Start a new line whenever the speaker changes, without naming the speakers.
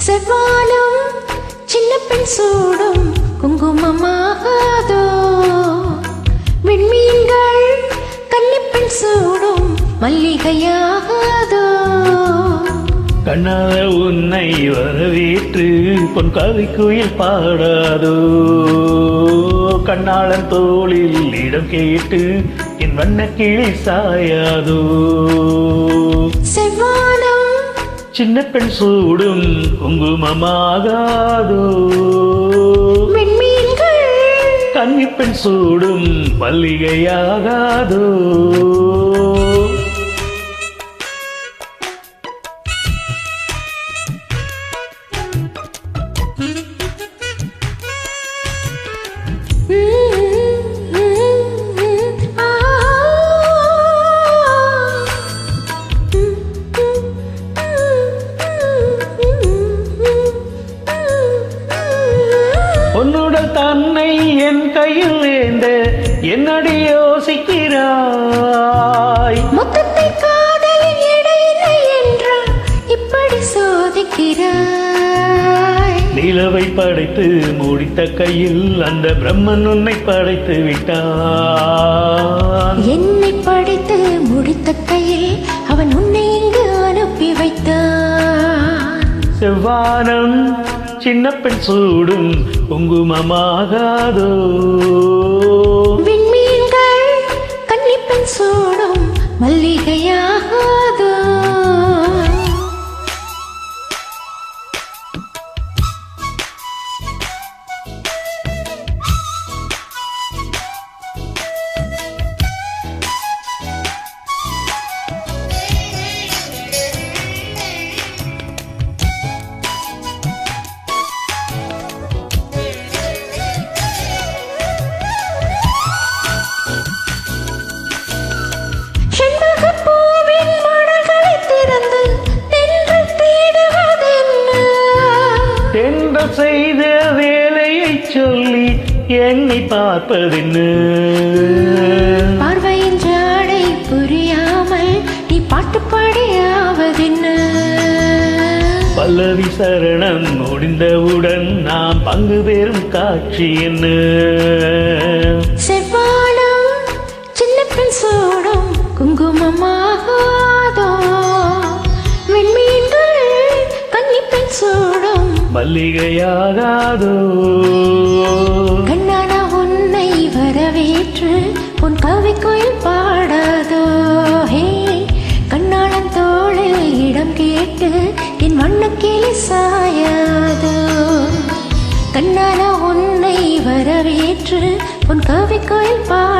செவ்வானம் சின்ன பெண் சூடும் குங்குமமாகாதோ, விண்மீன்கள் கன்னிப்பெண் சூடும் மல்லிகையாகாதோ.
கண்ணால உன்னை வரவேற்று பொன் கவிக்குயில் பாடாதோ, கண்ணாளன் தோளில் இடம் கேட்டு என் வண்ண கிளி சாயாதோ.
செவ்வானம்
சின்ன பெண் சூடும் குங்குமமாகாதோ,
விண்மீன்கள்
கன்னிப்பெண் சூடும் மல்லிகையாகாதோ. உன்னுடல் தன்னை என் கையில் ஏந்த என்னடி யோசிக்கிறாய்,
மொத்தத்தை காதலின் இடையில்லை என்றால் இப்படி சோதிக்கிறாய்.
நிலவை படைத்து முடித்த கையில் அந்த பிரம்மன் உன்னை படைத்து விட்டான்.
என்னை படைத்து முடித்த கையில் அவன் உன்னை இங்கு அனுப்பி வைத்தான்.
செவ்வானம் சின்ன பெண் சூடும் குங்குமமாகாதோ,
விண்மீன்கள் கன்னிப்பெண் சூடும் மல்லிகையாகாதோ.
செய்த வேலையை சொல்லி என்னை பார்ப்பதென்ன,
பார்வையின் ஜாடை புரியாமல் நீ பாட்டு பாடியாவதென்ன.
பல்லவி சரணம் முடிந்தவுடன் நாம் பங்கு பெறும் காட்சி என்ன.
செவ்வானம் சின்ன பெண் சூடும் குங்குமமாகாதோ, விண்மீன்கள் கன்னிப்பெண் சூடும்
மல்லிகையாகாதோ.
கண்ணான உன்னை வரவேற்று உன் கவிக்குயில் பாடாதோ. ஹே, கண்ணாளன் தோளில் இடம் கேட்டு என் வண்ணக்கிளி சாயாதோ. கண்ணான உன்னை வரவேற்று உன் கவிக்குயில் பாடாதோ.